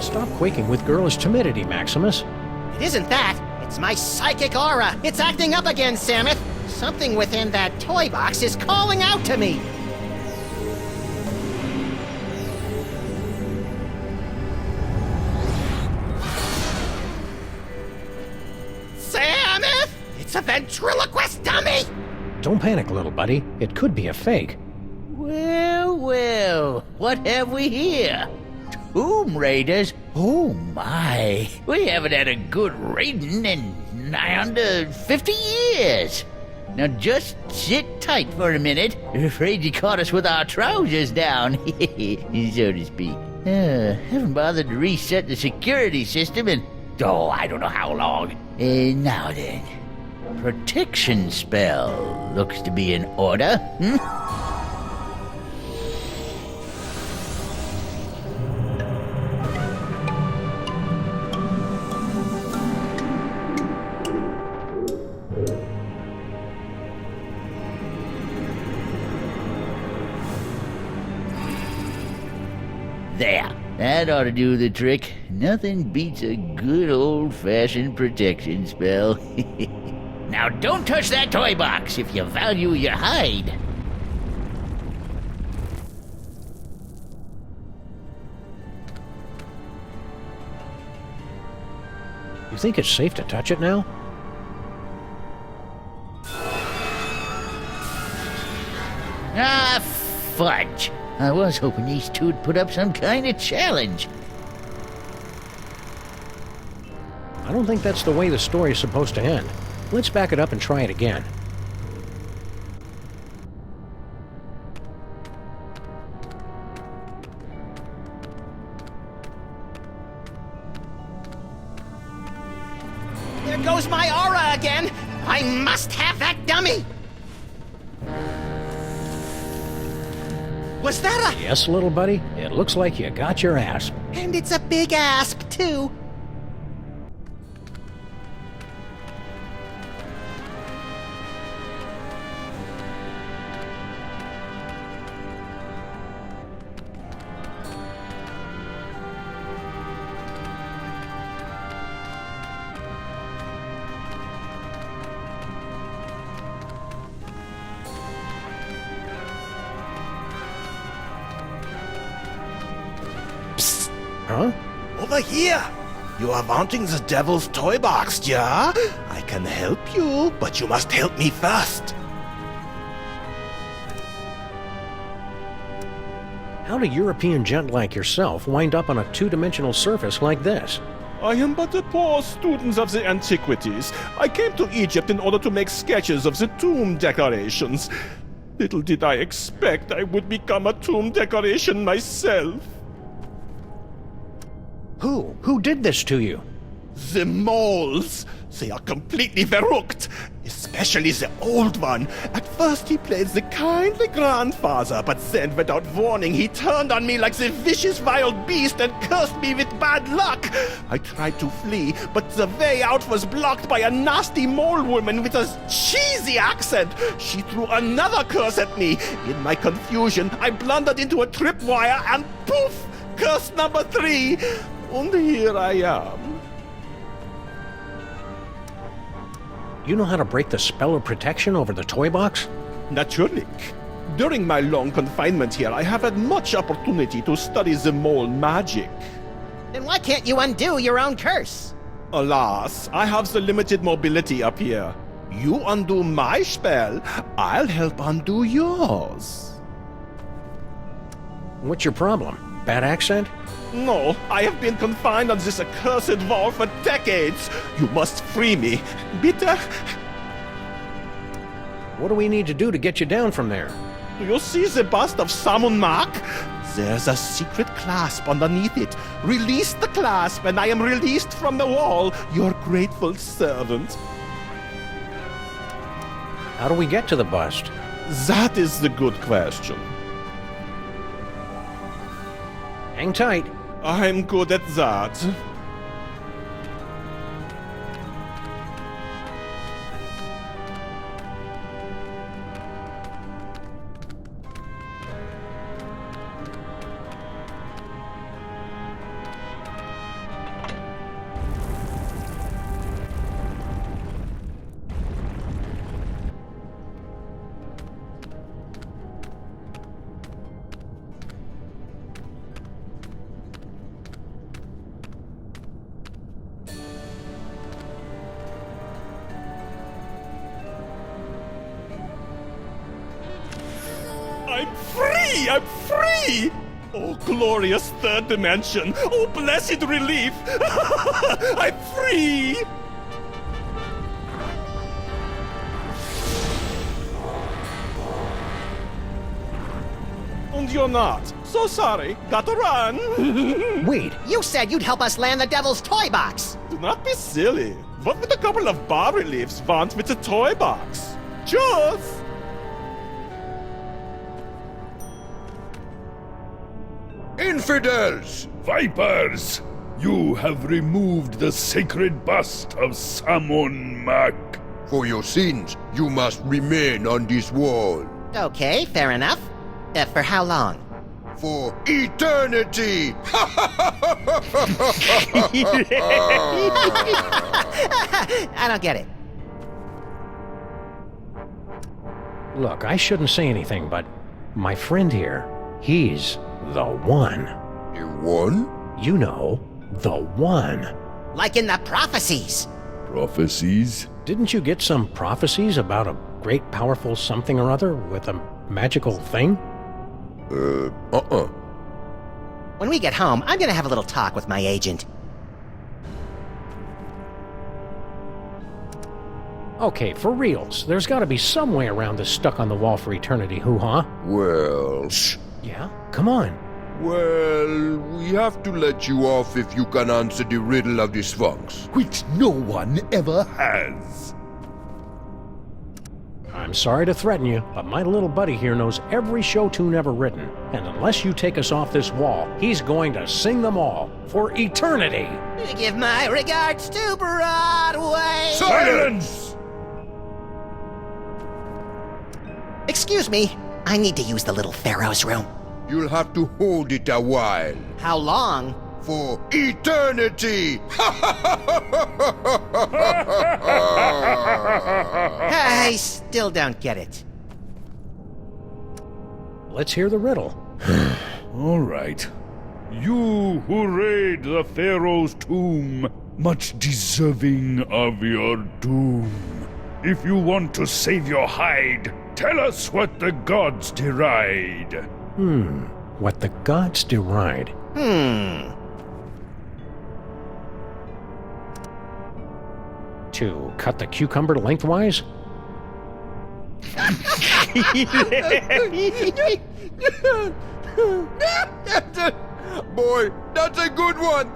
Stop quaking with girlish timidity, Maximus. It isn't that. It's my psychic aura. It's acting up again, Samus. Something within that toy box is calling out to me. Samus! It's a ventriloquist dummy! Don't panic, little buddy. It could be a fake. Well, well, what have we here? Tomb Raiders? Oh my, we haven't had a good raiding in nigh under 50 years. Now just sit tight for a minute. Afraid you caught us with our trousers down, so to speak. Haven't bothered to reset the security system in, I don't know how long. Now then, protection spell looks to be in order, There, that ought to do the trick. Nothing beats a good old-fashioned protection spell. Now don't touch that toy box if you value your hide. You think it's safe to touch it now? Ah, fudge. I was hoping these two'd put up some kind of challenge. I don't think that's the way the story's supposed to end. Let's back it up and try it again. There goes my aura again! I must have that dummy! Was that a... Yes, little buddy? It looks like you got your asp. And it's a big asp, too. Huh? Over here! You are wanting the devil's toy box, yeah? I can help you, but you must help me first. How'd a European gent like yourself wind up on a two-dimensional surface like this? I am but a poor student of the antiquities. I came to Egypt in order to make sketches of the tomb decorations. Little did I expect I would become a tomb decoration myself. Who? Who did this to you? The moles! They are completely verrückt, especially the old one. At first he played the kindly grandfather, but then without warning he turned on me like the vicious wild beast and cursed me with bad luck. I tried to flee, but the way out was blocked by a nasty mole woman with a cheesy accent. She threw another curse at me. In my confusion, I blundered into a tripwire and poof! Curse number 3! And here I am. You know how to break the spell of protection over the toy box? Natürlich. During my long confinement here, I have had much opportunity to study the mole magic. Then why can't you undo your own curse? Alas, I have the limited mobility up here. You undo my spell, I'll help undo yours. What's your problem? Bad accent? No, I have been confined on this accursed wall for decades. You must free me. Bitte? What do we need to do to get you down from there? Do you see the bust of Sammun-Mak? There's a secret clasp underneath it. Release the clasp and I am released from the wall, your grateful servant. How do we get to the bust? That is the good question. Hang tight. I'm good at that. free! I'm free! Oh, glorious third dimension! Oh, blessed relief! I'm free! And you're not. So sorry. Gotta run. Wait, You said you'd help us land the devil's toy box. Do not be silly. What would a couple of bas-reliefs want with a toy box? Cheers! Infidels! Vipers! You have removed the sacred bust of Sammun-Mak. For your sins, you must remain on this wall. Okay, fair enough. For how long? For eternity! I don't get it. look, I shouldn't say anything, but my friend here, he's the one. The one? You know, the one. Like in the prophecies. Prophecies? Didn't you get some prophecies about a great powerful something or other with a magical thing? When we get home, I'm gonna have a little talk with my agent. Okay, for reals, there's gotta be some way around this stuck on the wall for eternity hoo-ha. Well... Yeah? Come on. Well, we have to let you off if you can answer the riddle of the Sphinx. Which no one ever has. I'm sorry to threaten you, but my little buddy here knows every show tune ever written, and unless you take us off this wall, he's going to sing them all for eternity. Give my regards to Broadway. Silence! Excuse me, I need to use the little Pharaoh's room. You'll have to hold it a while. How long? For eternity! I still don't get it. Let's hear the riddle. All right. You who raid the Pharaoh's tomb, much deserving of your doom. If you want to save your hide, tell us what the gods deride. What the gods deride. To cut the cucumber lengthwise? Boy, that's a good one!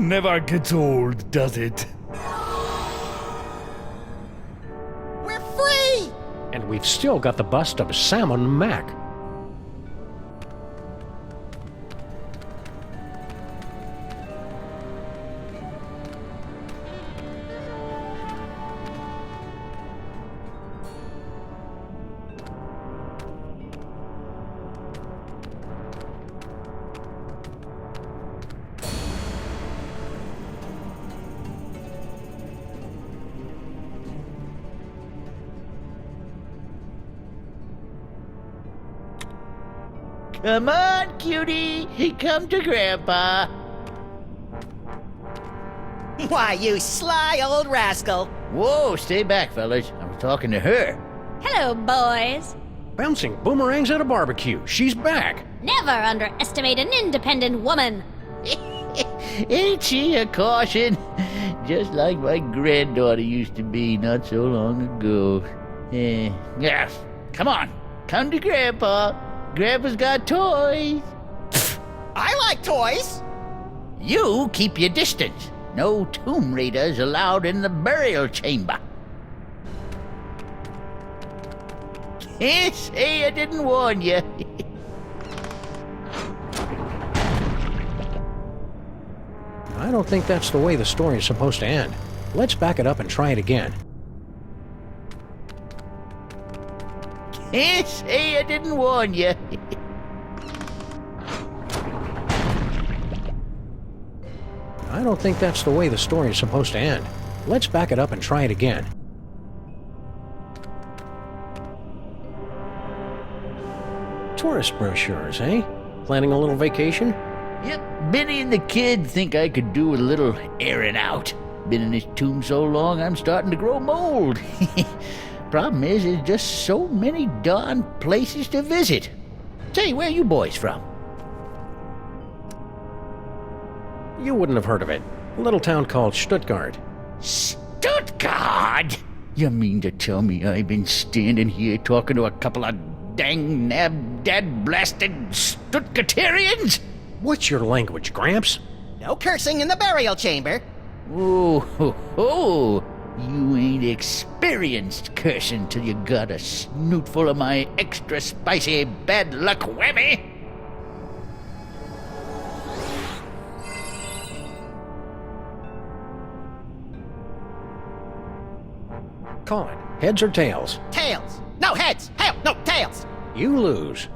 Never gets old, does it? We're free! And we've still got the bust of Sammun-Mak. Come on, cutie. Come to Grandpa. Why, you sly old rascal. Whoa, stay back, fellas. I was talking to her. Hello, boys. Bouncing boomerangs at a barbecue. She's back. Never underestimate an independent woman. Ain't she a caution? Just like my granddaughter used to be not so long ago. Yeah, come on. Come to Grandpa. Grandpa's got toys. I like toys. You keep your distance. No tomb raiders allowed in the burial chamber. Can't say I didn't warn you. I don't think that's the way the story is supposed to end. Let's back it up and try it again. Can't say I didn't warn you. I don't think that's the way the story is supposed to end. Let's back it up and try it again. Tourist brochures, eh? Planning a little vacation? Yep, Benny and the kid think I could do with a little airing out. Been in this tomb so long, I'm starting to grow mold. Problem is, there's just so many darn places to visit. Say, where you boys from? You wouldn't have heard of it. A little town called Stuttgart. Stuttgart? You mean to tell me I've been standing here talking to a couple of dang nab-dad-blasted Stuttgarterians? What's your language, Gramps? No cursing in the burial chamber. Oh, ho, ho. You ain't experienced cursing till you got a snoot full of my extra spicy bad luck whammy. Call it. Heads or tails? Tails. No, heads. Hell, no, tails. You lose.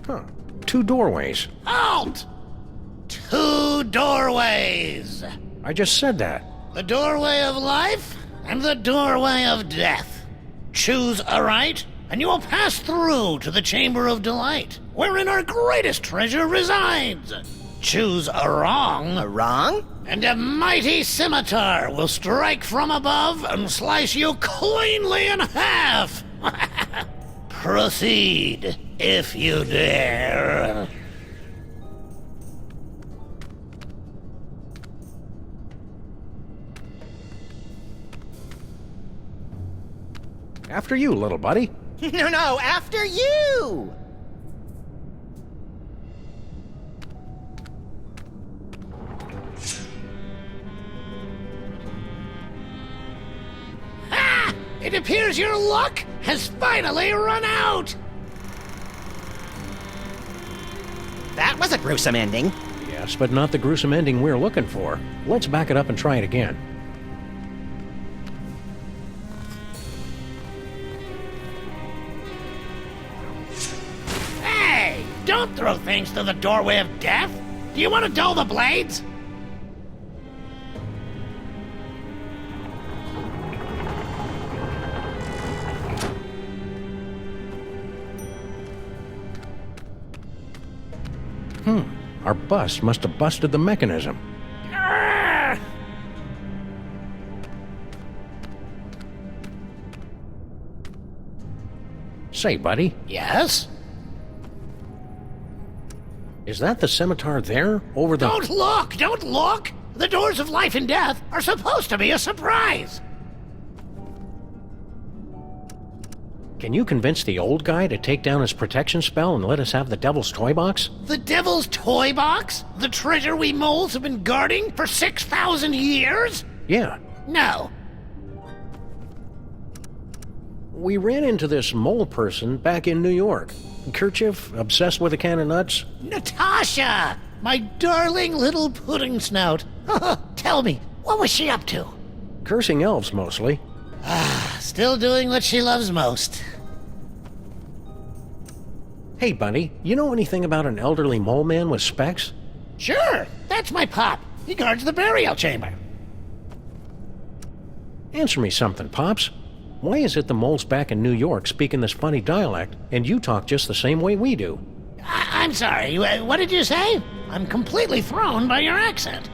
Huh. 2 doorways. Halt! 2 doorways. I just said that. The doorway of life and the doorway of death. Choose aright, and you will pass through to the Chamber of Delight, wherein our greatest treasure resides. Choose a wrong, Wrong? and a mighty scimitar will strike from above and slice you cleanly in half. Proceed, if you dare. After you, little buddy. No, after you! Ha! It appears your luck has finally run out! That was a gruesome ending. Yes, but not the gruesome ending we're looking for. Let's back it up and try it again. Hey! Don't throw things through the doorway of death! Do you want to dull the blades? Our bus must have busted the mechanism. Ah! Say, buddy, Yes? is that the scimitar there? Over the... Don't look! Don't look! The doors of life and death are supposed to be a surprise! Can you convince the old guy to take down his protection spell and let us have the devil's toy box? The Devil's Toy Box? The treasure we moles have been guarding for 6,000 years? Yeah. No. We ran into this mole person back in New York. Kerchief, obsessed with a can of nuts. Natasha! My darling little pudding snout. Tell me, what was she up to? Cursing elves, mostly. Still doing what she loves most. Hey, buddy, you know anything about an elderly mole man with specs? Sure, that's my pop. He guards the burial chamber. Answer me something, Pops. Why is it the moles back in New York speaking this funny dialect, and you talk just the same way we do? I'm sorry, what did you say? I'm completely thrown by your accent.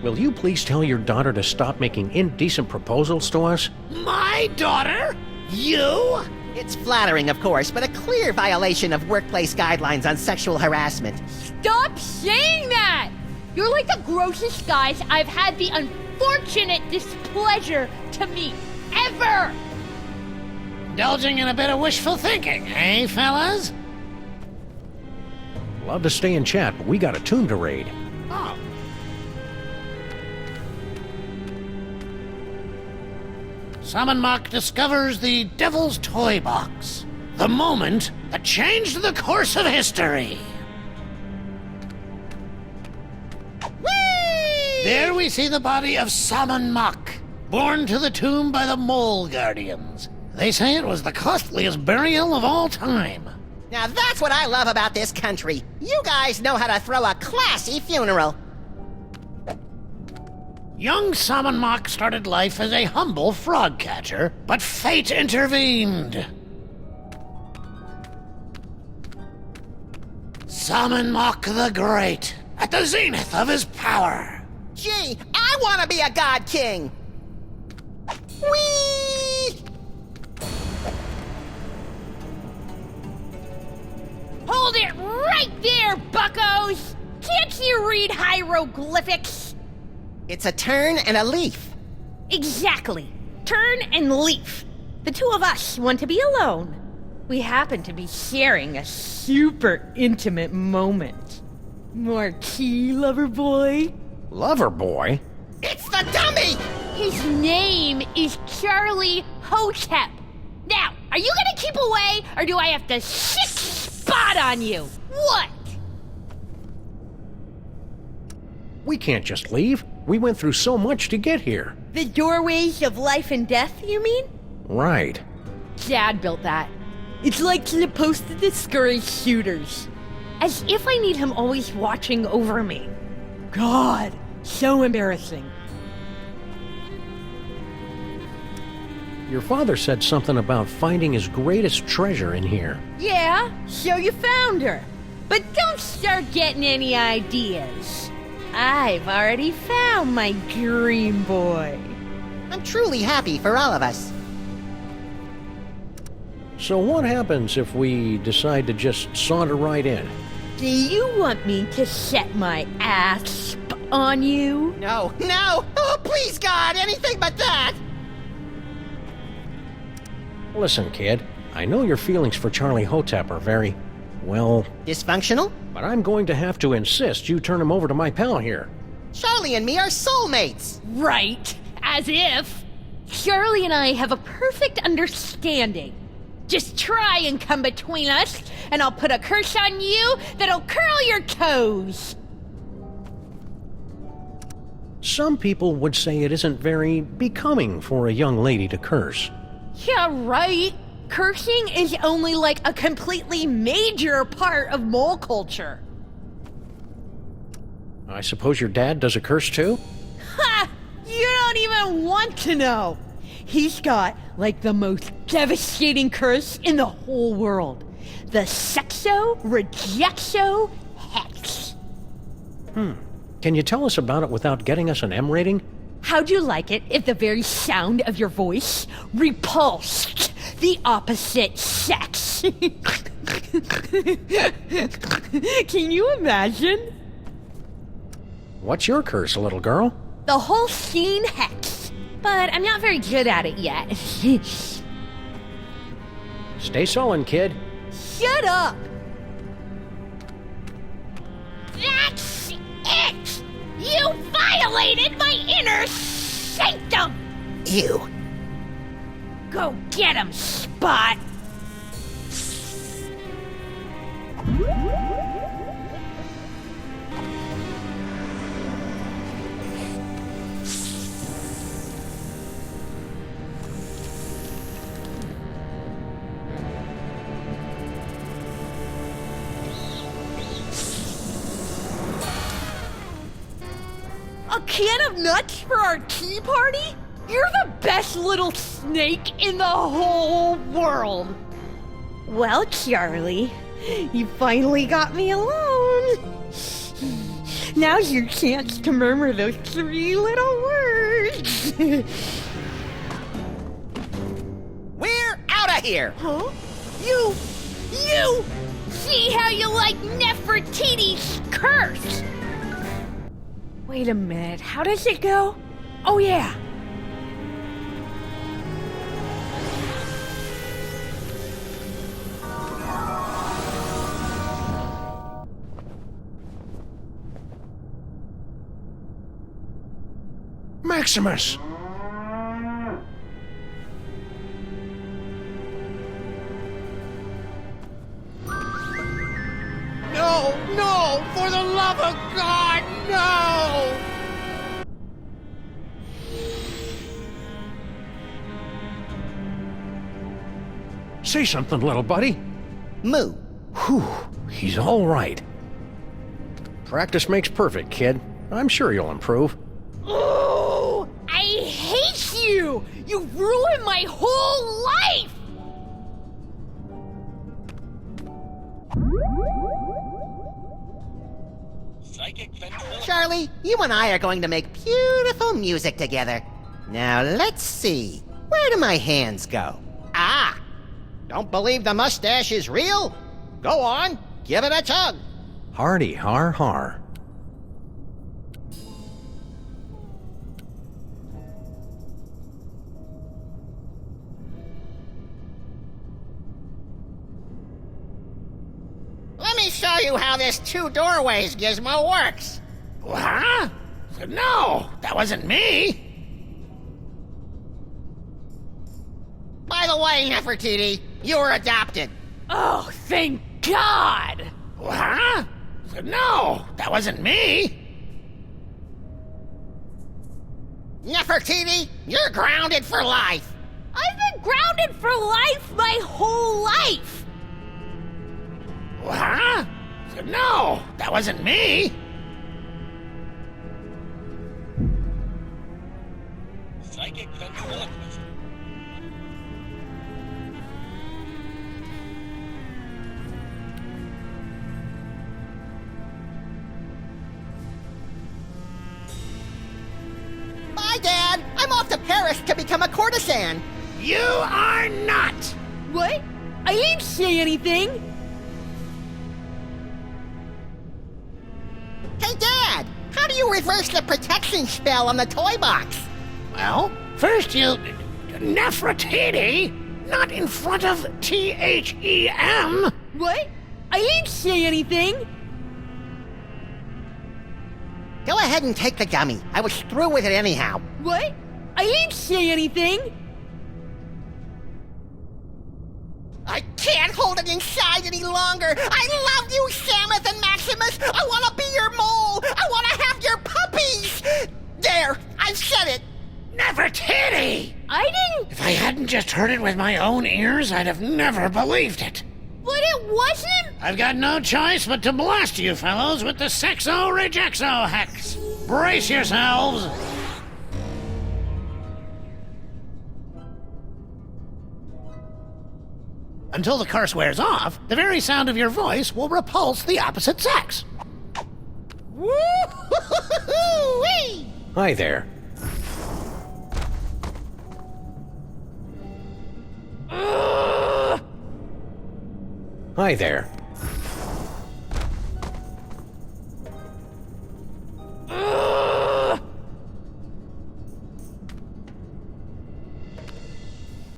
Will you please tell your daughter to stop making indecent proposals to us? My daughter? You? It's flattering, of course, but a clear violation of workplace guidelines on sexual harassment. Stop saying that! You're like the grossest guys I've had the unfortunate displeasure to meet ever! Indulging in a bit of wishful thinking, eh, fellas? Love to stay and chat, but we got a tomb to raid. Oh. Sammun-Mak discovers the Devil's Toy Box. The moment that changed the course of history. Whee! There we see the body of Sammun-Mak, borne to the tomb by the Mole Guardians. They say it was the costliest burial of all time. Now that's what I love about this country. You guys know how to throw a classy funeral. Young Sammun-Mak started life as a humble frog catcher, but fate intervened. Sammun-Mak the Great, at the zenith of his power. Gee, I want to be a god king! Whee! Hold it right there, buckos! Can't you read hieroglyphics? It's a turn and a leaf. Exactly. Turn and leaf. The two of us want to be alone. We happen to be sharing a super intimate moment. Marquis, lover boy. Lover boy? It's the dummy! His name is Charlie Hotep. Now, are you gonna keep away, or do I have to shit spot on you? What? We can't just leave. We went through so much to get here. The doorways of life and death, you mean? Right. Dad built that. It's like supposed to discourage shooters. As if I need him always watching over me. God, so embarrassing. Your father said something about finding his greatest treasure in here. Yeah, so you found her. But don't start getting any ideas. I've already found my dream boy. I'm truly happy for all of us. So what happens if we decide to just saunter right in? Do you want me to set my asp on you? No, no! Oh, please, God, anything but that! Listen, kid, I know your feelings for Charlie Hotep are very, well... Dysfunctional? But I'm going to have to insist you turn him over to my pal here. Charlie and me are soulmates! Right, as if. Charlie and I have a perfect understanding. Just try and come between us, and I'll put a curse on you that'll curl your toes. Some people would say it isn't very becoming for a young lady to curse. Yeah, right. Cursing is only like a completely major part of mole culture. I suppose your dad does a curse too? Ha! You don't even want to know. He's got like the most devastating curse in the whole world. The Sexo-Rejexo Hex. Can you tell us about it without getting us an M rating? How'd you like it if the very sound of your voice repulsed the opposite sex? Can you imagine? What's your curse, little girl? The whole scene hex. But I'm not very good at it yet. Stay sullen, kid. Shut up! That's it! You violated my inner sanctum! Ew. Go get him, Spot! A can of nuts for our tea party? You're the best little snake in the whole world. Well, Charlie, you finally got me alone. Now's your chance to murmur those 3 little words. We're out of here! Huh? You! See how you like Nefertiti's curse! Wait a minute, how does it go? Oh yeah! Maximus! No, no! For the love of God, no! Say something, little buddy. Moo. Whew, he's all right. Practice makes perfect, kid. I'm sure you'll improve. Oh! You ruined my whole life! Charlie, you and I are going to make beautiful music together. Now let's see. Where do my hands go? Ah! Don't believe the mustache is real? Go on, give it a tug. Hardy har har. Let me show you how this two doorways gizmo works. Huh? No, that wasn't me. By the way, Nefertiti, you were adopted. Oh, thank God! Huh? No, that wasn't me. Nefertiti, you're grounded for life. I've been grounded for life my whole life! Huh? No, that wasn't me. Psychic ventriloquist. Bye, Dad. I'm off to Paris to become a courtesan. You are not. What? I didn't say anything! Hey, Dad, how do you reverse the protection spell on the toy box? Well, first you... Nefertiti? Not in front of T-H-E-M. What? I didn't say anything! Go ahead and take the gummy. I was through with it anyhow. What? I didn't say anything! I can't hold it inside any longer. I love you, Samus and Maximus. I want to be your mole. I want to have your puppies. There, I've said it. Nefertiti! I didn't... If I hadn't just heard it with my own ears, I'd have never believed it. But it wasn't... I've got no choice but to blast you fellows with the Sexo-Rejexo hex. Brace yourselves. Until the curse wears off, the very sound of your voice will repulse the opposite sex. Woo-hoo-hoo-hoo-wee! Hi there. Hi there.